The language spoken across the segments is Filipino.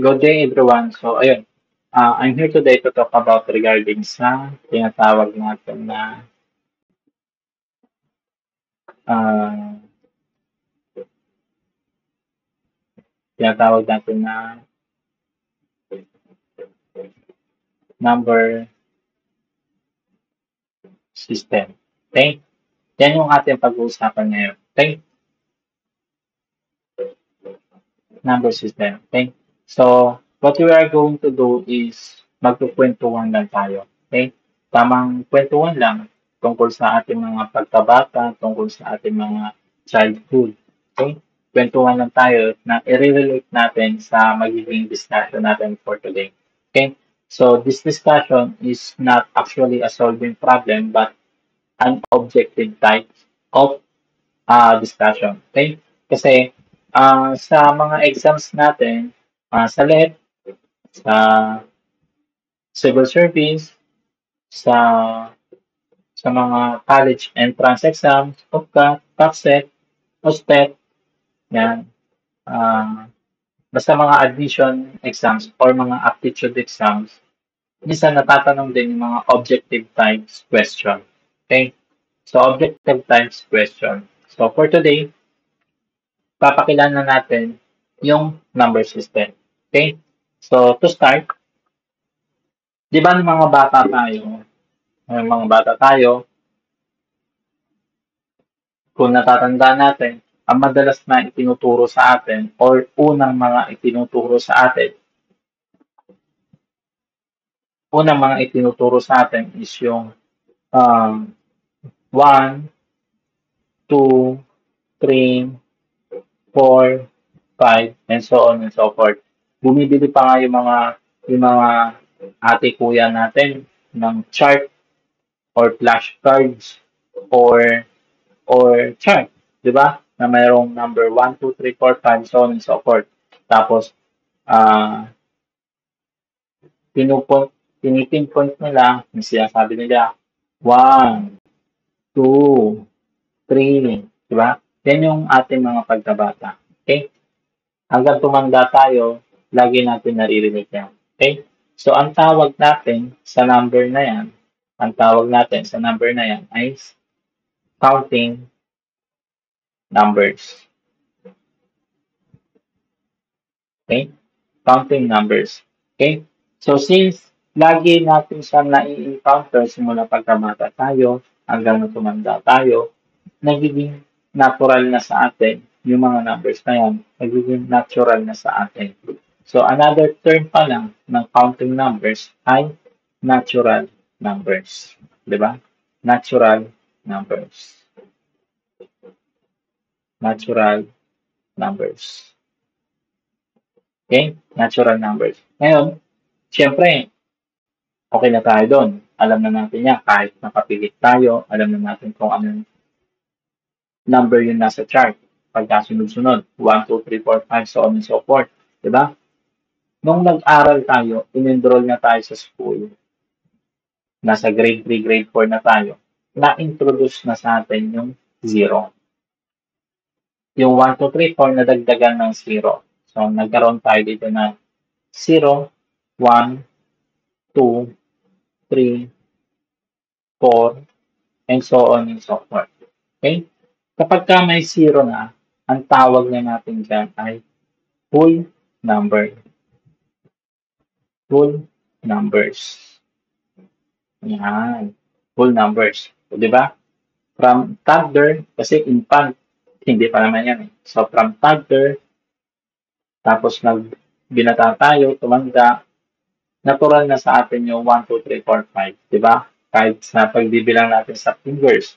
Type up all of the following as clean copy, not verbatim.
Good day everyone. So ayun, I'm here today to talk about regarding sa tinatawag natin na ah, tinatawag natin na number system. Okay? Yan yung ating pag-uusapan ngayon. Okay? Number system. Okay? So, what we are going to do is magkukwentuhan lang tayo. Okay? Tamang kwentuhan lang tungkol sa ating mga pagkabata, tungkol sa ating mga childhood. Okay? Kwentuhan lang tayo na i-relate natin sa magiging discussion natin for today. Okay? So, this discussion is not actually a solving problem but an objective type of discussion. Okay? Kasi sa mga exams natin, sa LET, sa civil service, sa mga college entrance exams, OPCAT, PACSET, OSTET, yan. ah Basta mga admission exams or mga aptitude exams, minsan natatanong din yung mga objective types question. Okay? So, objective types question. So, for today, papakilala natin yung number system. Okay? So, to start, di ba ng mga bata tayo, kung natatanda natin, ang madalas na itinuturo sa atin or unang mga itinuturo sa atin is yung um, 1, 2, 3, 4, 5, and so on and so forth. Bumibili pa nga yung mga ate kuya natin ng chart or flashcards or chart, 'di ba? Na mayroong number 1, 2, 3, 4, 5, so on and so forth. Tapos ah pinipinpoint nila, yung sinasabi nila 1, 2, 3, 'di ba? Yan yung ating mga pagkabata. Okay? Hanggang tumanda tayo, lagi natin naririnig yan. Okay? So, ang tawag natin sa number na yan ay counting numbers. Okay? Counting numbers. Okay? So, since lagi natin siya nai-encounter simula pagkamata tayo hanggang tumanda tayo, nagiging natural na sa atin yung mga numbers na yan. Nagiging natural na sa atin. So, another term pa lang ng counting numbers ay natural numbers. Di ba? Natural numbers. Natural numbers. Okay? Natural numbers. Ngayon, siyempre, okay na tayo doon. Alam na natin yan. Kahit nakapilit tayo, alam na natin kung anong number yung nasa chart. Pagkasunod-sunod. 1, 2, 3, 4, 5, so on and so forth. Diba? Nung nag-aral tayo, in-enroll na tayo sa school, nasa grade 3, grade 4 na tayo, na-introduce na sa atin yung zero. Yung 1, 2, 3, 4 nadagdagan ng zero. So, nagkaroon tayo dito na 0, 1, 2, 3, 4, and so on and so forth. Okay? Kapag ka may zero na, ang tawag na natin dyan ay whole number. Whole numbers. Yan. Whole numbers. O, di ba? From toddler, kasi infant, hindi pa naman yan eh. So, from toddler, tapos binata tayo, tumanda, natural na sa atin yung 1, 2, 3, 4, 5. Di ba? Kahit sa pagbibilang natin sa fingers,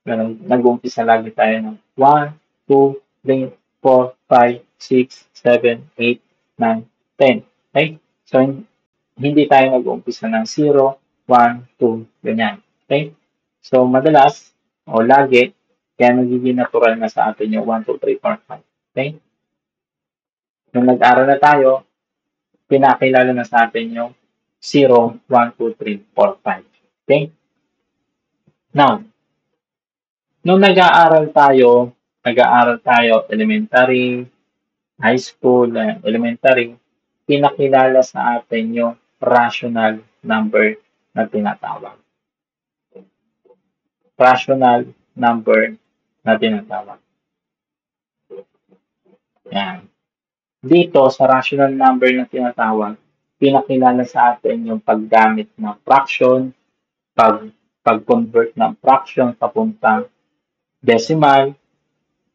nag-uumpisa lagi tayo ng 1, 2, 3, 4, 5, 6, 7, 8, 9, 10. Okay? So, hindi tayo nag-uumpisa ng 0, 1, 2, ganyan. Okay? So, madalas, o lagi, kaya nagiging natural na sa atin yung 1, 2, 3, 4, 5. Okay? Nung nag-aral na tayo, pinakilala na sa atin yung 0, 1, 2, 3, 4, 5. Okay? Now, nung nag-aaral tayo elementary, high school, elementary, pinakilala sa atin yung rational number na tinatawag. Rational number na tinatawag. Yan. Dito, sa rational number na tinatawag, pinakilala sa atin yung paggamit ng fraction, pag-convert ng fraction papuntang decimal,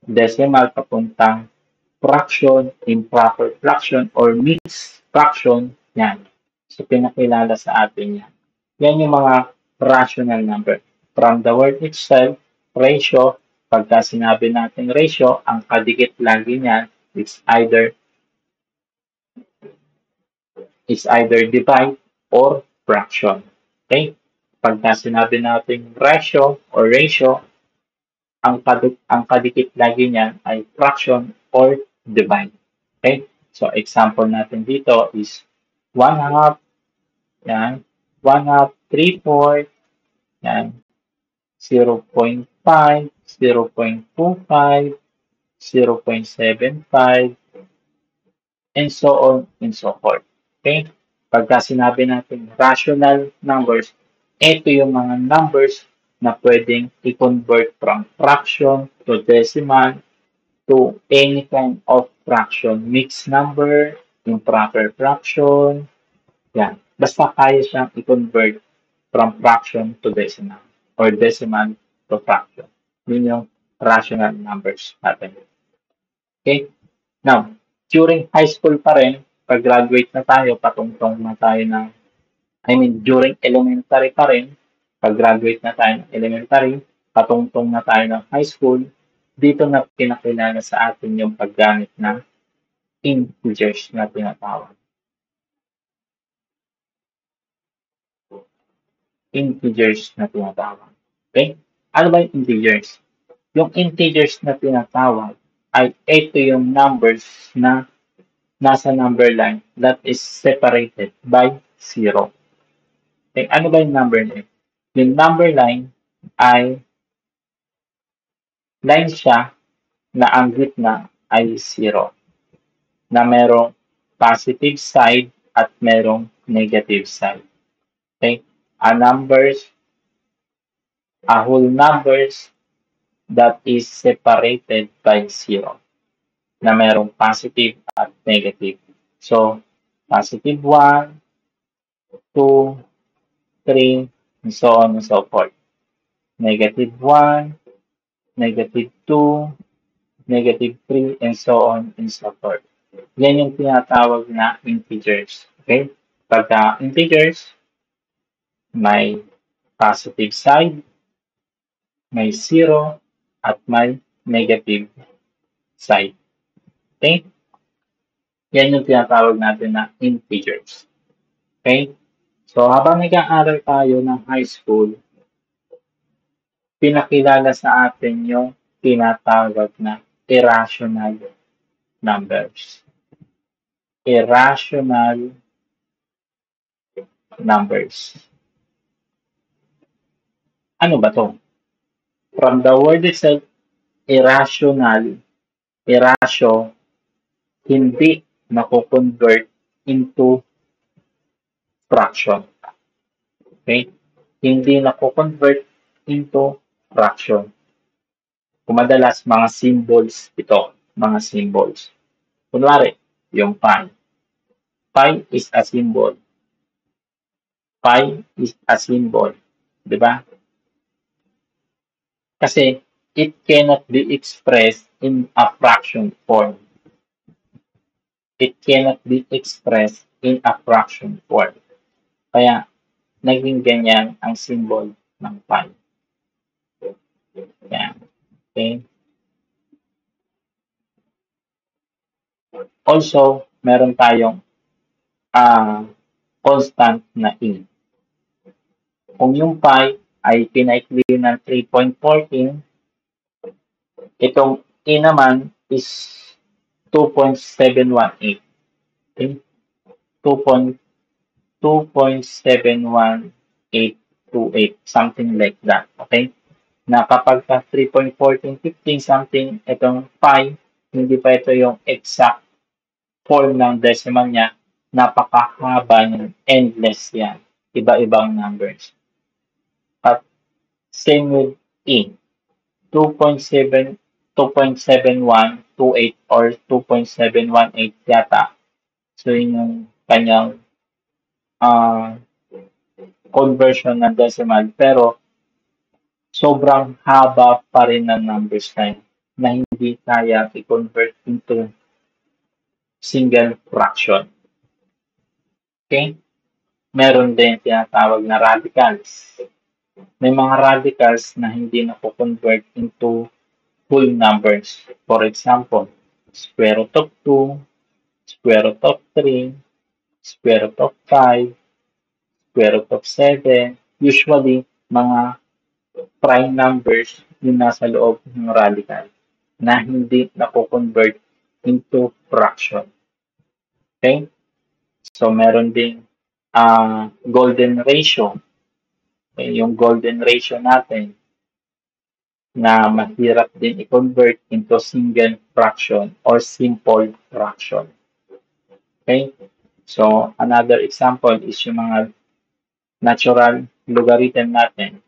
decimal papuntang fraction, improper fraction, or mixed fraction, yan. So, pinakilala sa atin yan. Yan yung mga rational number. From the word itself, ratio, pagka sinabi natin ratio, ang kadikit lagi niyan is either divide or fraction. Okay? Pagka sinabi natin ratio or ratio, ang kadikit lagi niyan ay fraction or divide. Okay? So, example natin dito is 1/2, yan, 1/2, 3/4, yan, 0.5, 0.25, 0.75, and so on and so forth. Okay? Pagka sinabi natin rational numbers, ito yung mga numbers na pwedeng i-convert from fraction to decimal to any kind of fraction. Mixed number, improper fraction, yan. Basta kaya siyang i-convert from fraction to decimal or decimal to fraction. Yun yung rational numbers natin. Okay? Now, during high school pa rin, pag-graduate na tayo, patungtong na tayo ng, during elementary pa rin, pag-graduate na tayo ng elementary, patungtong na tayo ng high school, dito na pinakilala sa atin yung paggamit ng integers na tinatawag. Integers na tinatawag. Okay? Ano ba yung integers? Yung integers na tinatawag ay ito yung numbers na nasa number line that is separated by 0. Okay? Ano ba yung number line? Yung number line ay line siya na ang gitna ay 0. Na merong positive side at merong negative side. Okay? A whole numbers that is separated by 0. Na merong positive at negative. So, positive 1, 2, 3, and so on and so forth. Negative 1, negative 2, negative 3, and so on and so forth. Yan yung tinatawag na integers. Okay? Pagka integers, may positive side, may 0, at may negative side. Okay? Yan yung tinatawag natin na integers. Okay? So, habang nag-aaral tayo ng high school, pinakilala sa atin yung tinatawag na irrational numbers. Irrational numbers. Ano ba to? From the word itself, irrational, irratio, hindi nako-convert into fraction. Okay? Hindi nako-convert into fraction. Kumadalas, mga symbols ito. Mga symbols. Kunwari, yung pi. Pi is a symbol. Pi is a symbol. Diba? Kasi, it cannot be expressed in a fraction form. It cannot be expressed in a fraction form. Kaya, naging ganyan ang symbol ng pi. Yan. Okay? Also, meron tayong constant na e. Kung yung pi ay pinaikli ng 3.14, itong e naman is 2.718. Okay? 2.71828, something like that. Okay? Na kapag 3.1415 something, itong pi, hindi pa ito yung exact form ng decimal niya, napakahaba niyan, endless yan. Iba-ibang numbers. At same with E, 2.7, 2.7128 or 2.718 yata. So, yun yung kanyang uh, conversion ng decimal. Pero, sobrang haba pa rin ng numbers na yun na hindi kaya i-convert into single fraction. Okay? Meron din tinatawag na radicals. May mga radicals na hindi na convert into whole numbers. For example, square root of 2, square root of 3, square root of 5, square root of 7. Usually, mga prime numbers yung nasa loob ng radical na hindi na-convert into fraction. Okay? So, meron ding golden ratio. Okay, yung golden ratio natin na mahirap din i-convert into single fraction or simple fraction. Okay? So, another example is yung mga natural logarithm natin.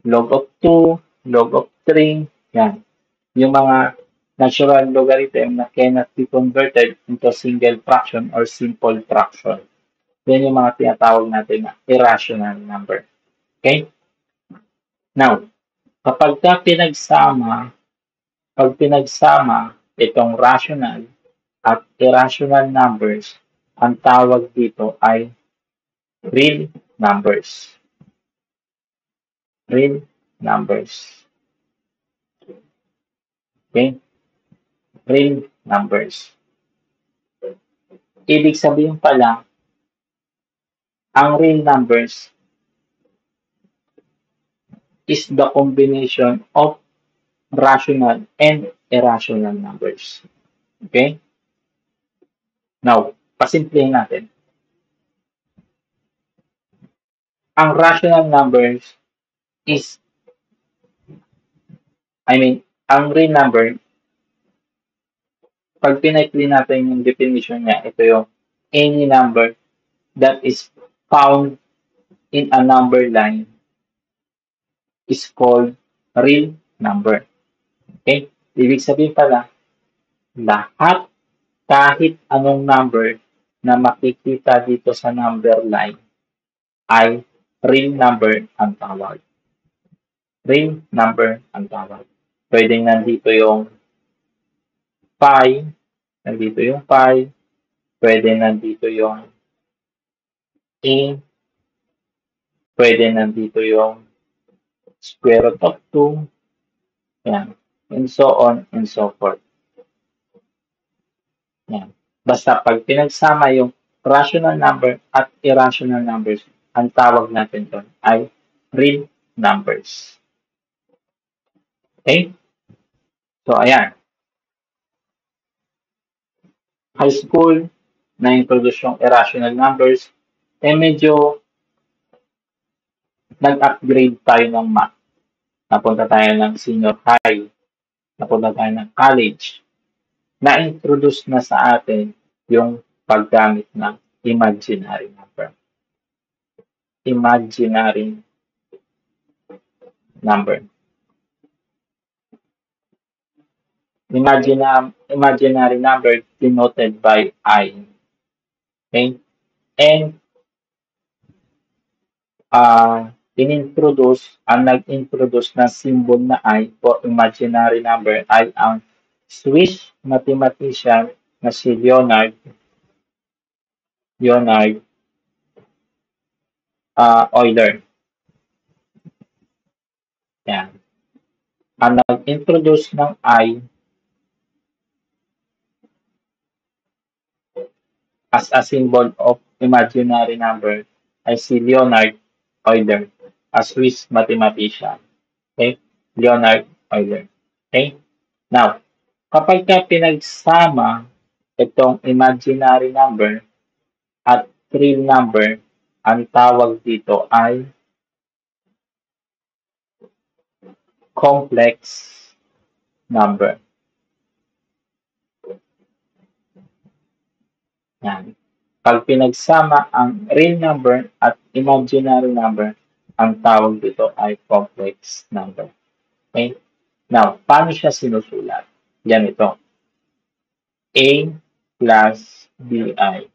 Log of 2, log of 3, yan. Yung mga natural logarithm na cannot be converted into single fraction or simple fraction. Yan yung mga tinatawag natin na irrational number. Okay? Now, kapag pag pinagsama itong rational at irrational numbers, ang tawag dito ay real numbers. Real numbers. Okay? Real numbers. Ibig sabihin pala, ang real numbers is the combination of rational and irrational numbers. Okay? Now, pasimplihin natin. Ang rational numbers is, ang real number, pag pinaikli natin yung definition niya, ito yung any number that is found in a number line is called real number. Okay? Ibig sabihin pala, lahat, kahit anong number na makikita dito sa number line ay real number ang tawag. Real number ang tawag. Pwedeng nandito yung pi, nandito yung pi, pwede nandito yung a, pwede nandito yung square root of 2, yan, and so on and so forth. Yan. Basta pag pinagsama yung rational number at irrational numbers, ang tawag natin doon ay real numbers. Okay? So, ayan. High school, na-introduce yung irrational numbers, medyo nag-upgrade tayo ng math. Napunta tayo ng senior high, napunta tayo ng college. Na-introduce na sa atin yung paggamit ng imaginary number. Imaginary number. Imaginary number denoted by I. Okay? And nag-introduce na symbol na I for imaginary number ay ang Swiss mathematician na si Leonard Euler. Yan. Ang nag-introduce ng I as a symbol of imaginary number ay si Leonard Euler, a Swiss mathematician. Okay? Leonard Euler. Okay? Now, kapag pinagsama itong imaginary number at real number, ang tawag dito ay complex number. Yan. Pag pinagsama ang real number at imaginary number, ang tawag dito ay complex number. Okay? Now, paano siya sinusulat? Ganito. A plus BI.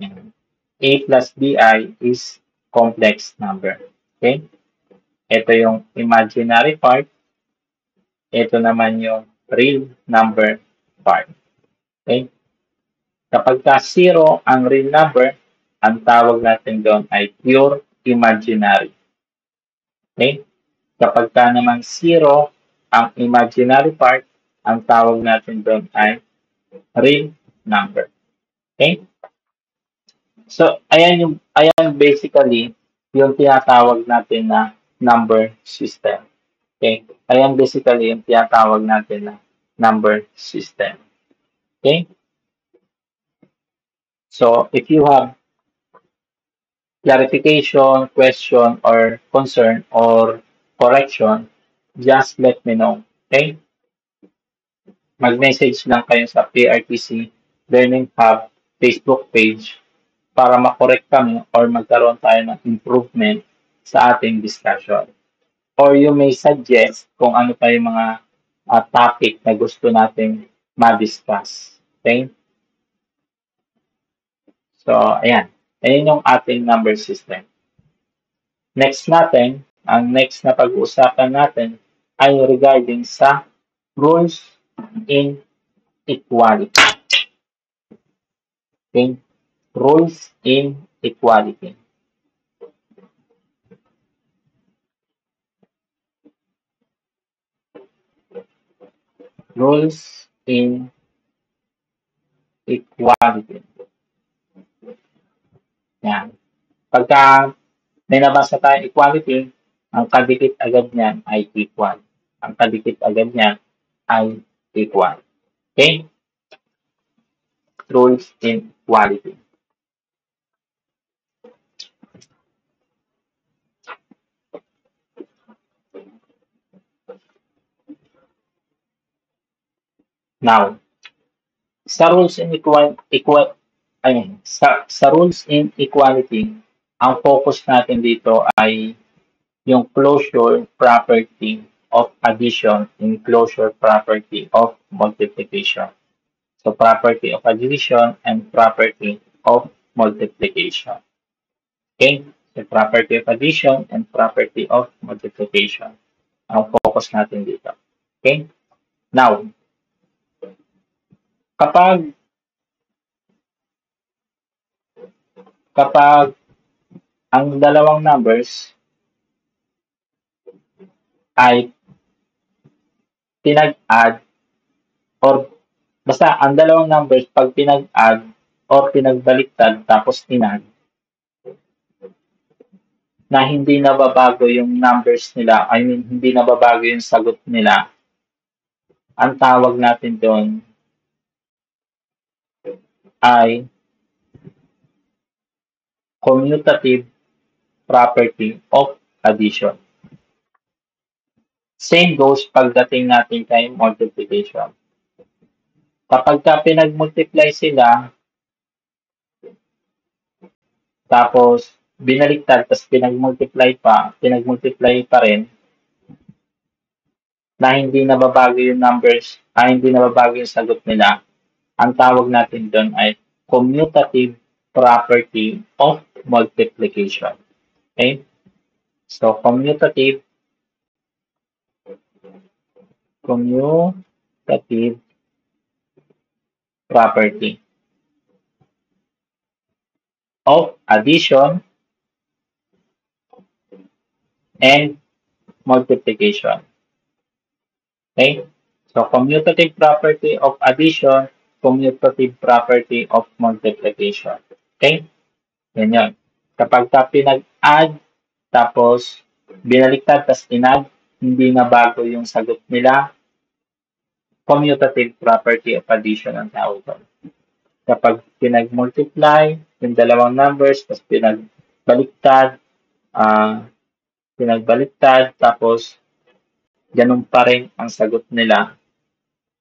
Yan. A plus BI is complex number. Okay? Ito yung imaginary part. Ito naman yung real number part. Okay? Kapag ka zero ang real number, ang tawag natin doon ay pure imaginary. Okay? Kapag ka naman zero ang imaginary part, ang tawag natin doon ay real number. Okay? So, ayan basically yung tinatawag natin na number system. Okay? Ayan basically yung tinatawag natin na number system. Okay? So, if you have clarification, question, or concern, or correction, just let me know. Okay? Mag-message lang kayo sa PRTC Learning Hub Facebook page para makorek kami or magkaroon tayo ng improvement sa ating discussion. Or you may suggest kung ano pa yung mga topic na gusto nating ma-discuss. Okay? So, ayan. Ayan yung ating number system. Next natin, ang next na pag-uusapan natin ay regarding sa rules in equality. Okay? Rules in equality. Rules in equality. Yan. Pagka may nabasa tayo equality, ang kadikit agad niyan ay equal. Ang kadikit agad niyan ay equal. Okay? Rules in equality. Now, sa rules in sa rules in equality, ang focus natin dito ay yung closure property of addition and closure property of multiplication. So, property of addition and property of multiplication. Okay? So, property of addition and property of multiplication. Ang focus natin dito. Okay? Now, kapag ang dalawang numbers ay pinag-add or basta ang dalawang numbers pag pinag-add or pinagbaliktad tapos inad na hindi nababago yung numbers nila, I mean hindi nababago yung sagot nila, ang tawag natin doon ay commutative property of addition. Same goes pagdating natin kay multiplication. Kapag ka pinag-multiply sila, tapos binaliktad, tapos pinag-multiply pa rin, na hindi nababago yung numbers, hindi nababago yung sagot nila, ang tawag natin doon ay commutative property of multiplication. Okay? So, commutative property of addition and multiplication. Okay? So, commutative property of addition, commutative property of multiplication. Okay? Yan yun. Kapag pinag-add, tapos binaliktad, tapos inad, hindi na bago yung sagot nila, commutative property of addition ang tawag doon. Kapag pinag-multiply yung dalawang numbers, tapos pinagbaliktad, tapos ganun pa rin ang sagot nila,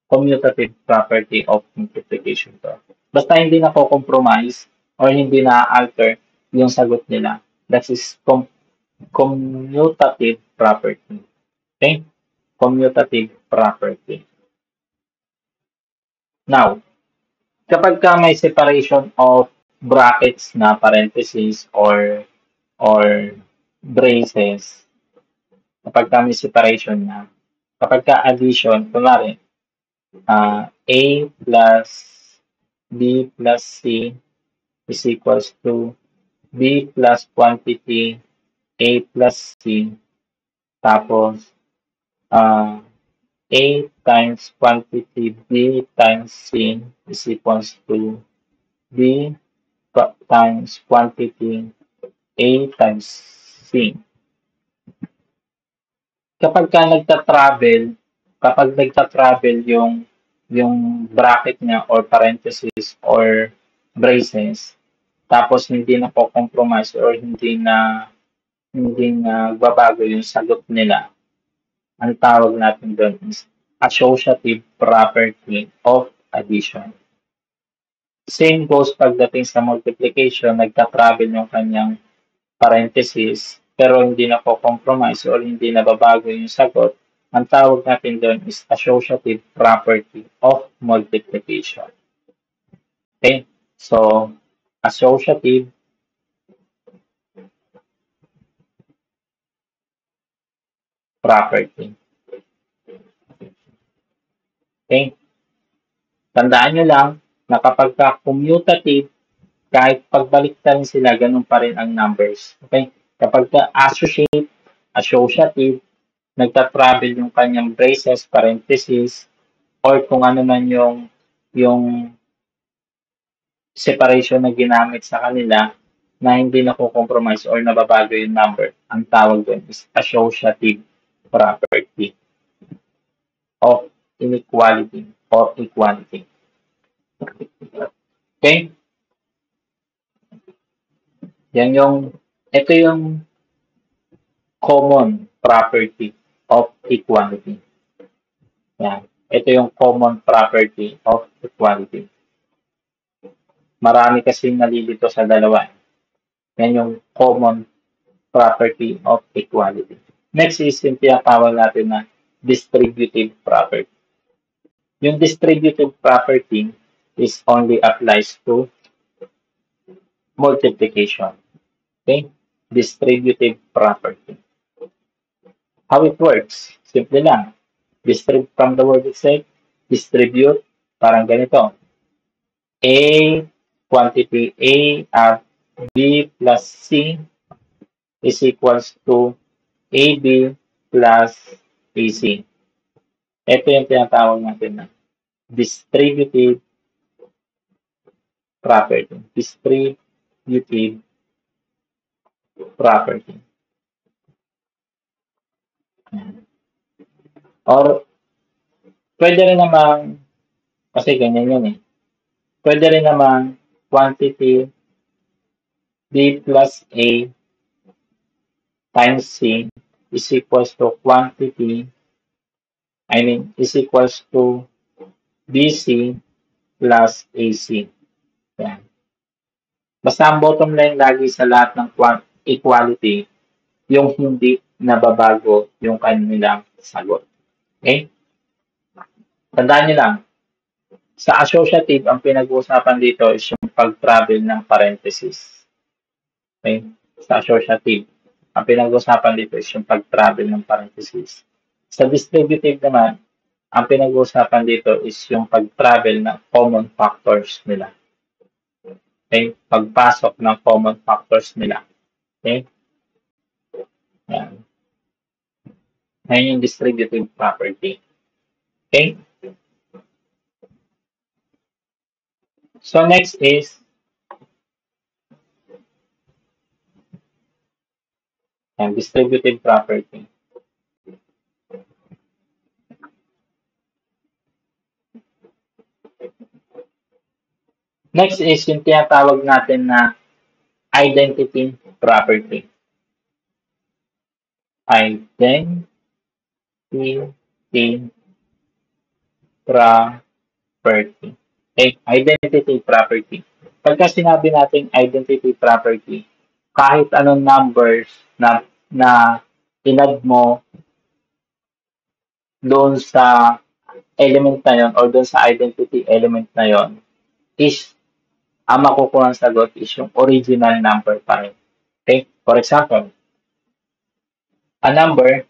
commutative property of multiplication to. Basta hindi na compromise or hindi na-alter yung sagot nila. That is commutative property. Okay? Commutative property. Now, kapag ka may separation of brackets na parentheses or braces, kapag ka may separation na, kapag ka addition, kunwari, A plus B plus C is equals to B plus quantity A plus C, tapos A times quantity B times C is equals to B times quantity A times C. Kapag nagta-travel yung bracket niya or parenthesis or braces, tapos hindi na po compromise or hindi na babago yung sagot nila, ang tawag natin doon is associative property of addition. Same goes pagdating sa multiplication, nagta-travel yung kanyang parenthesis, pero hindi na po compromise or hindi na babago yung sagot, ang tawag natin doon is associative property of multiplication. Okay? So, associative property. Okay? Tandaan nyo lang na kapag commutative, kahit pagbalik rin sila, ganun pa rin ang numbers. Okay? Kapag associative, nagta-travel yung kanyang braces, parentheses, or kung ano man yung separation na ginamit sa kanila na hindi na compromise or nababago yung number. Ang tawag doon is associative property of inequality or equality. Okay? Ito yung common property of equality. Yan. Ito yung common property of equality. Marami kasing nalilito sa dalawa. Yan yung common property of equality. Next is yung tinatawag natin na distributive property. Yung distributive property is only applies to multiplication. Okay? Distributive property. How it works? Simple lang. From the word itself, distribute, parang ganito. A, quantity A at B plus C is equals to AB plus AC. Ito yung tinatawag natin na distributive property. Distributive property. Or, pwede rin naman, kasi ganyan yun eh. Pwede rin naman quantity B plus A times C is equals to is equals to BC plus AC. Yan. Basta ang bottom line lagi sa lahat ng equality, yung hindi nababago yung kanilang sagot. Okay? Tandaan nyo lang, sa associative, ang pinag-uusapan dito is yung pag-travel ng parenthesis. Okay? Sa associative, ang pinag-uusapan dito is yung pag-travel ng parenthesis. Sa distributive naman, ang pinag-uusapan dito is yung pag-travel ng common factors nila. Okay? Pagpasok ng common factors nila. Okay? Yan. Yan yung distributive property. Okay? So next is distributive property. Next is yung tinatawag natin na identity property. Identity property. Okay, identity property. pagka sinabi natin identity property, kahit anong numbers na inad mo doon sa element na yon or doon sa identity element na yon is ang makukuha ng sagot is yung original number pa rin. Okay? For example, a number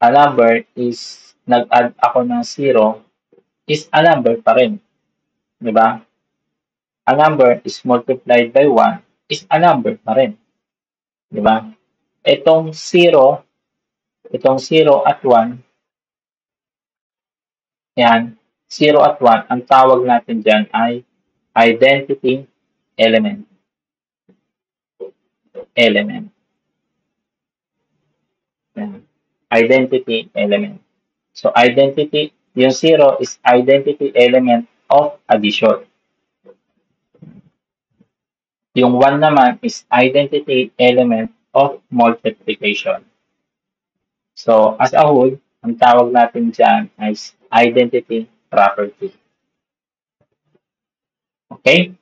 a number is nag-add ako ng 0 is a number pa rin. Di ba? A number is multiplied by 1 is a number pa rin. Di ba? Itong 0 at 1, yan, 0 at 1, ang tawag natin dyan ay identity element. Yan. Identity element. So, yung 0 is identity element of addition. Yung 1 naman is identity element of multiplication. So, as a whole, ang tawag natin dyan is identity property. Okay?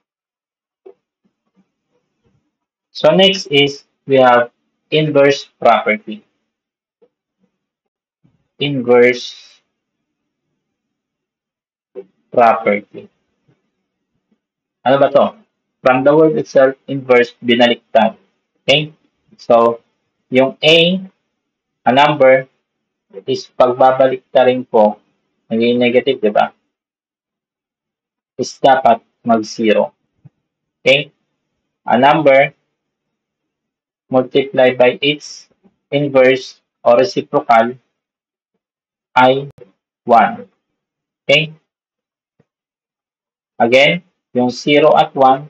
So, next is we have inverse property. Inverse property. Ano ba to? From the word itself, inverse, binaliktad. Okay? So, yung a number, is pagbabaliktarin po, naging negative, di ba? Is dapat mag-0. Okay? A number multiplied by its inverse or reciprocal ay 1. Okay? Again, yung 0 at 1,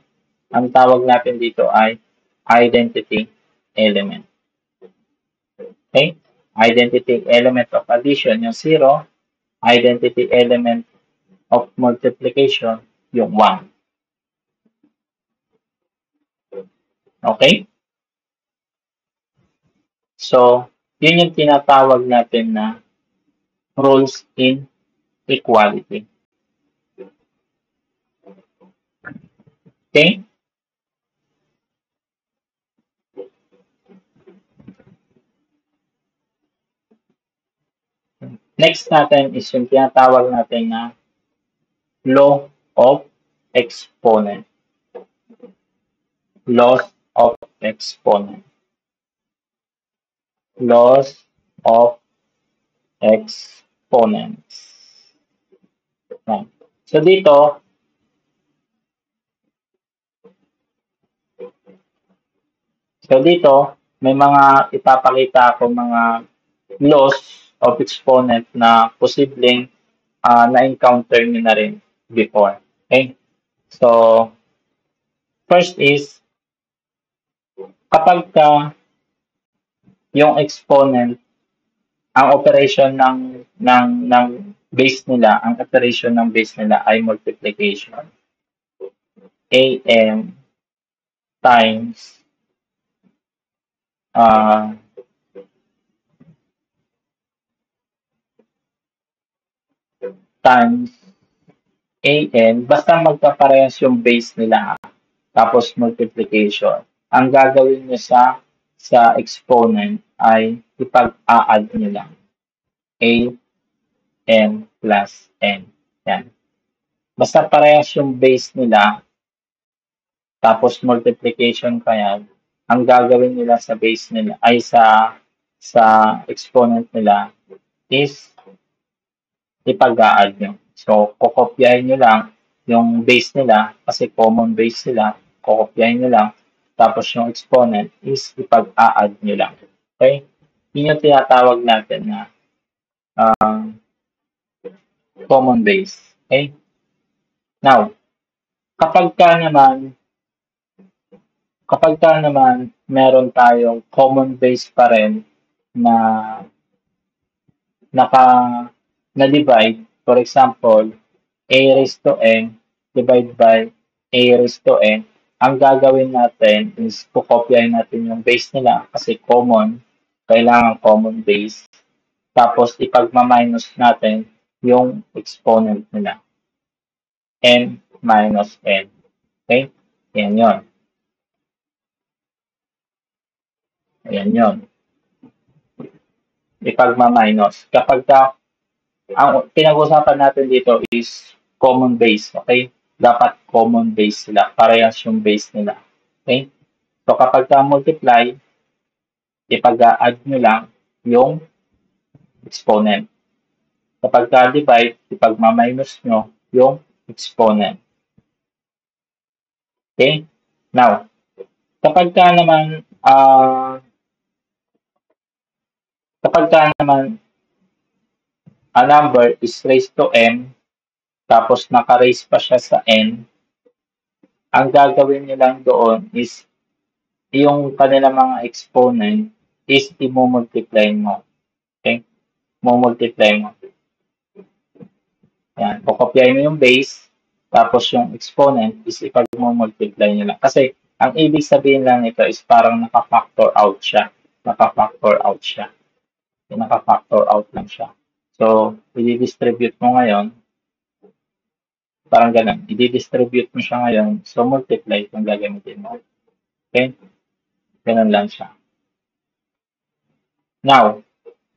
ang tawag natin dito ay identity element. Okay? Identity element of addition, yung 0. Identity element of multiplication, yung 1. Okay? So, yun yung tinatawag natin na rules in equality. Okay? Next natin is yung tinatawag natin na law of exponent. Laws of exponent. Laws of exponents. So dito, may mga ipapakita ako mga laws of exponent na posibleng na-encounter nyo na rin before. Okay? So, first is, kapag yung exponent, ang operation ng base nila, ang operation ng base nila ay multiplication. AM times times AN, basta magkaparehas yung base nila, tapos multiplication. Ang gagawin nyo sa exponent ay ipag-a-add nyo lang. A, N plus N. Yan. Basta parehas yung base nila, tapos multiplication kaya, ang gagawin nila sa base nila, ay sa exponent nila, is ipag-a-add nyo. So, kokopyahin nyo lang yung base nila, kasi common base sila, kokopyahin nyo lang, tapos yung exponent is ipag-a-add nyo lang. Okay? Yun yung tinatawag natin na common base. Okay? Now, kapag ka naman meron tayong common base pa rin na na-divide, for example, a raised to n divide by a raised to n, ang gagawin natin is kukopyahin natin yung base nila kasi common, kailangan common base. Tapos ipagma-minus natin yung exponent nila. And minus n. Okay? Yan yun. Ayan yun. Ipagma-minus. Kapag ang pinag-usapan natin dito is common base. Okay? Dapat common base sila. Parehas yung base nila. Okay? So kapag multiply, ipag-add nyo lang yung exponent. Kapag divide, ipagma-minus nyo yung exponent. Okay? Now, kapag naman a number is raised to m, tapos naka-raise pa siya sa n, ang gagawin nyo lang doon is yung kanilang mga exponent is i-multiply mo. Okay? Multiply mo. Yan. Kukopyahin mo yung base, tapos yung exponent is ipag-multiply nyo lang. Kasi, ang ibig sabihin lang nito is parang naka-factor out siya. Naka-factor out siya. Naka-factor out lang siya. So, i-distribute mo ngayon, parang ganun. I-distribute mo siya ngayon, so multiply kung gagamitin mo. Okay? Ganun lang siya. Now,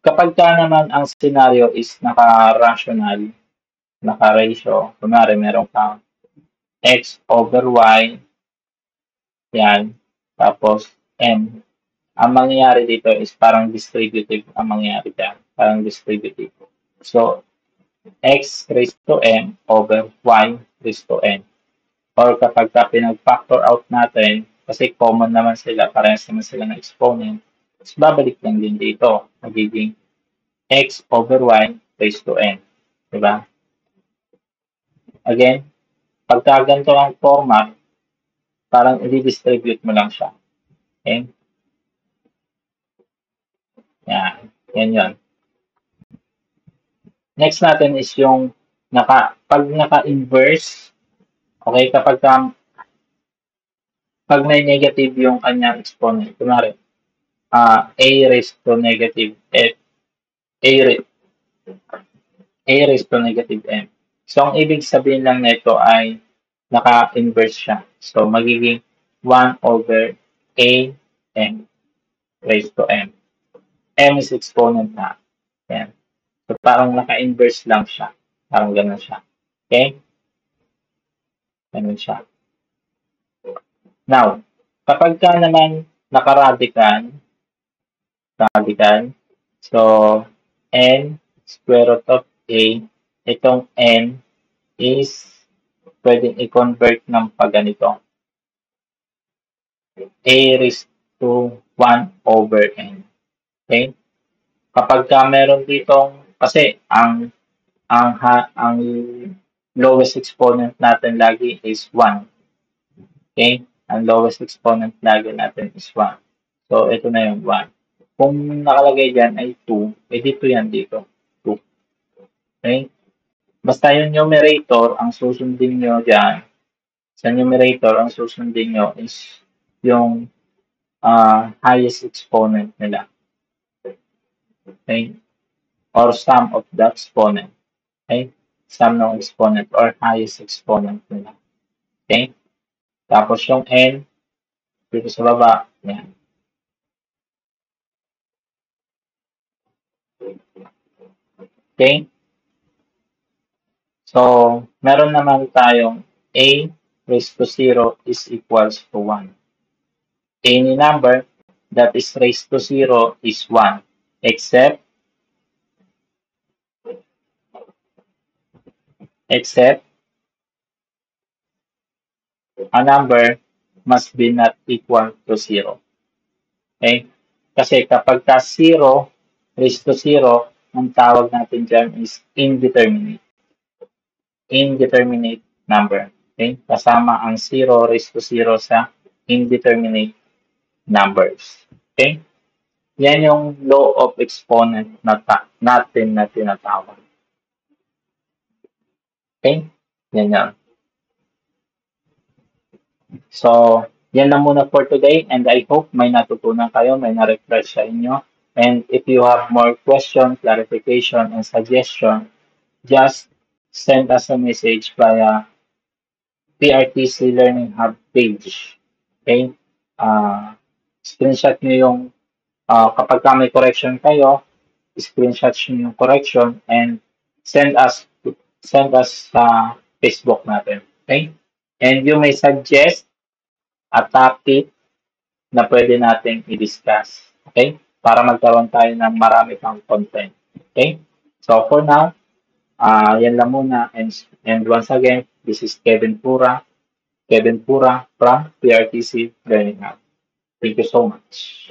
kapag naman ang scenario is naka-rational, naka-ratio, kunwari meron kang x over y, yan, tapos m. Ang mangyayari dito is parang distributive ang mangyayari dyan. Parang distributive. So, x raised to m over y raised to n. Or kapag pinag-factor out natin, kasi common naman sila, parehas naman sila ng exponent, is babalik lang din dito. Magiging x over y raised to n. Diba? Again, pagka ganito ang format, parang i-distribute mo lang siya. Okay? Yan. Yan yun. Next natin is yung pag naka-inverse, okay, kapag pag may negative yung kanyang exponent, kunwari, a raised to negative f, a raised to negative m. So, ang ibig sabihin lang nito ay naka-inverse siya. So, magiging 1 over a m raised to m. M is exponent na. Yan. So, parang naka-inverse lang siya. Parang ganun siya. Okay? Ganun siya. Now, kapag naman naka-radical, so, n square root of a, itong n is pwedeng i-convert ng pagganito. A raised to 1 over n. Okay? Kapag meron ditong, kasi ang lowest exponent natin lagi is 1. Okay? Ang lowest exponent lagi natin is 1. So, ito na yung 1. Kung nakalagay dyan ay 2, eh dito yan dito. 2. Okay? Basta yung numerator, ang susundin nyo dyan, sa numerator, ang susundin nyo is yung highest exponent nila. Okay? Or sum of the exponent. Okay? Sum ng exponent or highest exponent nila. Okay? Tapos yung n, dito sa baba, yan. Okay? So, meron naman tayong a raised to 0 is equals to 1. Any number that is raised to 0 is 1, except a number must be not equal to 0. Okay? Kasi kapag 0 raised to 0, ang tawag natin dyan is indeterminate. Indeterminate number. Okay? Kasama ang 0 raised to 0 sa indeterminate numbers. Okay? Yan yung law of exponent natin na tinatawag. Okay? Yan yan. So, yan lang muna for today and I hope may natutunan kayo, may na-refresh sa inyo. And if you have more questions, clarification, and suggestion, just send us a message via PRTC Learning Hub page. Okay? Ah, screenshot nyo yung kapag ka may correction kayo, screenshot nyo yung correction and send us send us sa Facebook natin. Okay? And you may suggest a topic na pwede nating i-discuss. Okay? Para magkaroon tayo ng marami pang content. Okay? So for now, yan lang muna. And once again, this is Kevin Pura from PRTC Learning Hub. Thank you so much.